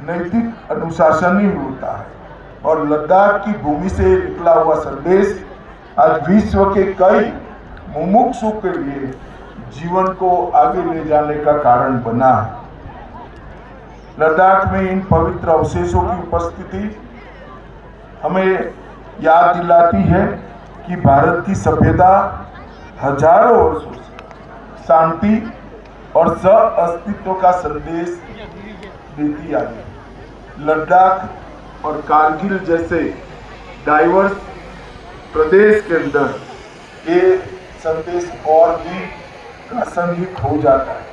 नैतिक अनुशासन ही होता है। और लद्दाख की भूमि से निकला हुआ संदेश आज विश्व के कई मुमुक्षु के लिए जीवन को आगे ले जाने का कारण बना है। लद्दाख में इन पवित्र अवशेषों की उपस्थिति हमें याद दिलाती है कि भारत की सभ्यता हजारों वर्षों से शांति और सह अस्तित्व का संदेश देती आई है। लद्दाख और कारगिल जैसे डाइवर्स प्रदेश के अंदर ये संदेश और भी प्रासंगिक हो जाता है।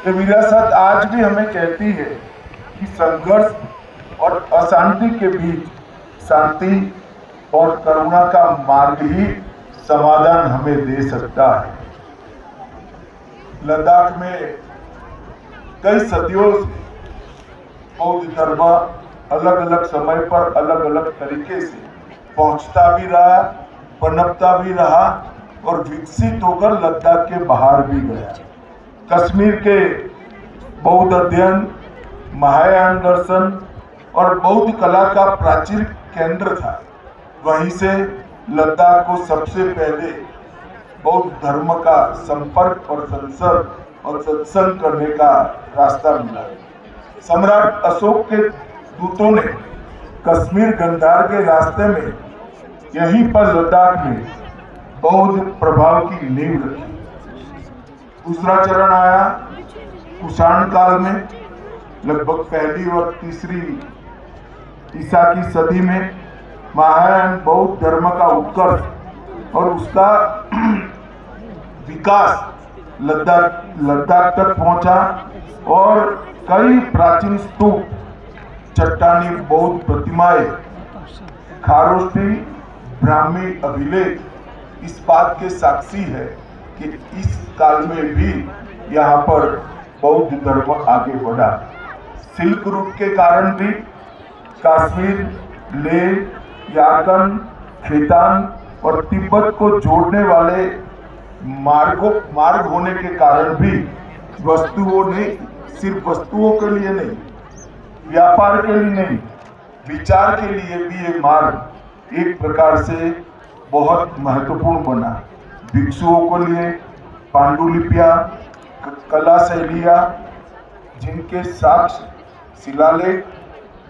ये विरासत आज भी हमें कहती है कि संघर्ष और अशांति के बीच शांति और करुणा का मार्ग ही समाधान हमें दे सकता है। लद्दाख में कई सदियों से बौद्ध धर्म अलग अलग समय पर अलग अलग तरीके से पहुंचता भी रहा, पनपता भी रहा और विकसित होकर लद्दाख के बाहर भी गया। कश्मीर के बौद्ध अध्ययन, महायान दर्शन और बौद्ध कला का प्राचीन केंद्र था। वहीं से लद्दाख को सबसे पहले बौद्ध धर्म का संपर्क और संसर्ग और सत्संग करने का रास्ता मिला। सम्राट अशोक के दूतों ने कश्मीर गंधार के रास्ते में यहीं पर लद्दाख में बौद्ध प्रभाव की नींव रखी। दूसरा चरण आया कुषाण काल में, लगभग पहली और तीसरी ईसा की सदी में महायान बौद्ध धर्म का उत्कर्ष और उसका विकास लद्दाख तक पहुंचा और कई प्राचीन स्तूप, चट्टानी बौद्ध प्रतिमाएं, खारोष्ठी, ब्राह्मी अभिलेख इस बात के साक्षी है कि इस काल में भी यहाँ पर बौद्ध धर्म आगे बढ़ा। सिल्क रूट के कारण भी कश्मीर, लेह, यारकन, खेतान और तिब्बत को जोड़ने वाले मार्ग होने के कारण भी वस्तुओं ने सिर्फ वस्तुओं के लिए नहीं, व्यापार के लिए नहीं, विचार के लिए भी ये मार्ग एक प्रकार से बहुत महत्वपूर्ण बना। भिक्षुओं के लिए पांडुलिपियां, कला शैलियां, जिनके साक्ष्य, शिलालेख,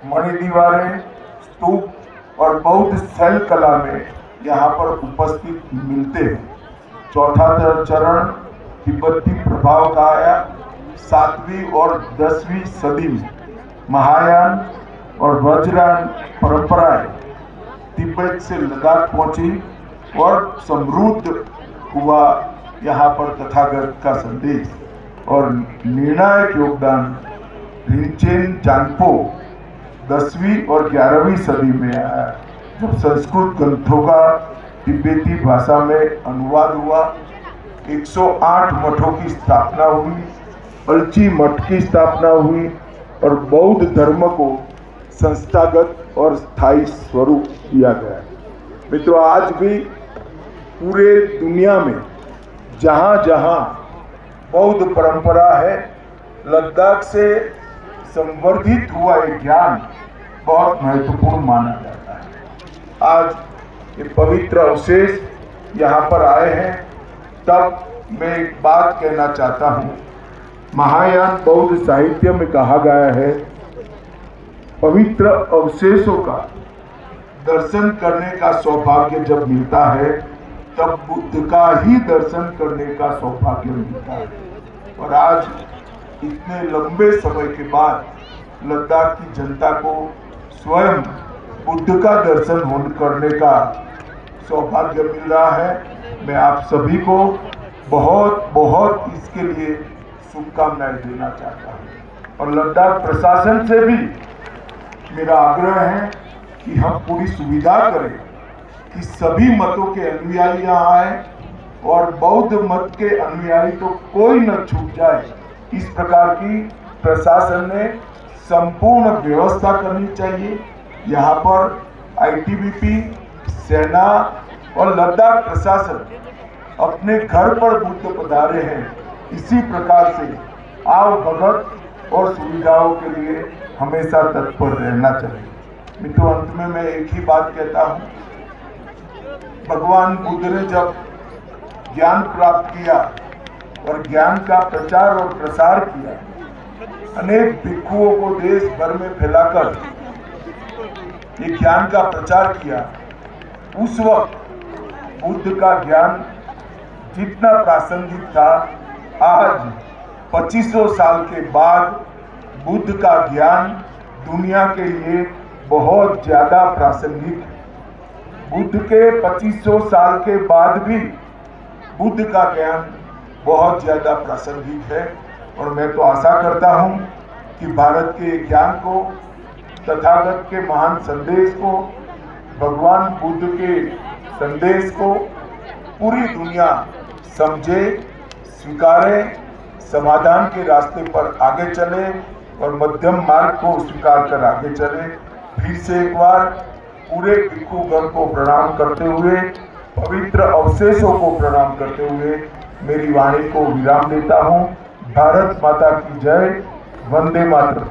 मणिदीवारें, स्तूप और बौद्ध शैल कला में यहाँ पर उपस्थित मिलते हैं। चौथा चरण तिब्बती प्रभाव का आया 7वीं और 10वीं सदी में। महायान और वज्रयान परंपराएं तिब्बत से लद्दाख पहुंची और समृद्ध हुआ यहाँ पर तथागत का संदेश। और निर्णायक योगदान रिंचेन जांगपो 10वीं और 11वीं सदी में आया, जब संस्कृत ग्रंथों का तिब्बती भाषा में अनुवाद हुआ। 108 मठों की स्थापना हुई, अलची मठ की स्थापना हुई और बौद्ध धर्म को संस्थागत और स्थायी स्वरूप दिया गया। मित्रों, आज भी पूरे दुनिया में जहाँ जहाँ बौद्ध परंपरा है, लद्दाख से संवर्धित हुआ ये ज्ञान बहुत महत्वपूर्ण माना जाता है। आज ये पवित्र अवशेष यहाँ पर आए हैं, तब मैं एक बात कहना चाहता हूँ। महायान बौद्ध साहित्य में कहा गया है, पवित्र अवशेषों का दर्शन करने का सौभाग्य जब मिलता है तब बुद्ध का ही दर्शन करने का सौभाग्य मिलता है। और आज इतने लंबे समय के बाद लद्दाख की जनता को स्वयं बुद्ध का दर्शन करने का सौभाग्य मिल रहा है। मैं आप सभी को बहुत बहुत इसके लिए शुभकामनाएं देना चाहता हूँ। और लद्दाख प्रशासन से भी मेरा आग्रह है कि हम पूरी सुविधा करें कि सभी मतों के अनुयायी यहाँ आए और बौद्ध मत के अनुयायी तो कोई न छूट जाए। इस प्रकार की प्रशासन ने संपूर्ण व्यवस्था करनी चाहिए। यहाँ पर आईटीबीपी, सेना और लद्दाख प्रशासन अपने घर पर बुद्ध पधारे हैं। इसी प्रकार से आव भगत और सुविधाओं के लिए हमेशा तत्पर रहना चाहिए। मित्रों, अंत में मैं एक ही बात कहता हूँ, भगवान बुद्ध ने जब ज्ञान प्राप्त किया और ज्ञान का प्रचार और प्रसार किया, अनेक भिक्षुओं को देश भर में फैलाकर ये ज्ञान का प्रचार किया, उस वक्त बुद्ध का ज्ञान जितना प्रासंगिक था, आज 2500 साल के बाद बुद्ध का ज्ञान दुनिया के लिए बहुत ज्यादा प्रासंगिक है। बुद्ध के 2500 साल के बाद भी बुद्ध का ज्ञान बहुत ज्यादा प्रासंगिक है और मैं तो आशा करता हूं कि भारत के ज्ञान को, तथागत के महान संदेश को, भगवान बुद्ध के संदेश को पूरी दुनिया समझे, स्वीकारे, समाधान के रास्ते पर आगे चले और मध्यम मार्ग को स्वीकार कर आगे चले। फिर से एक बार पूरे भिक्षुगण को प्रणाम करते हुए, पवित्र अवशेषों को प्रणाम करते हुए मेरी वाणी को विराम देता हूँ। भारत माता की जय। वंदे मातरम।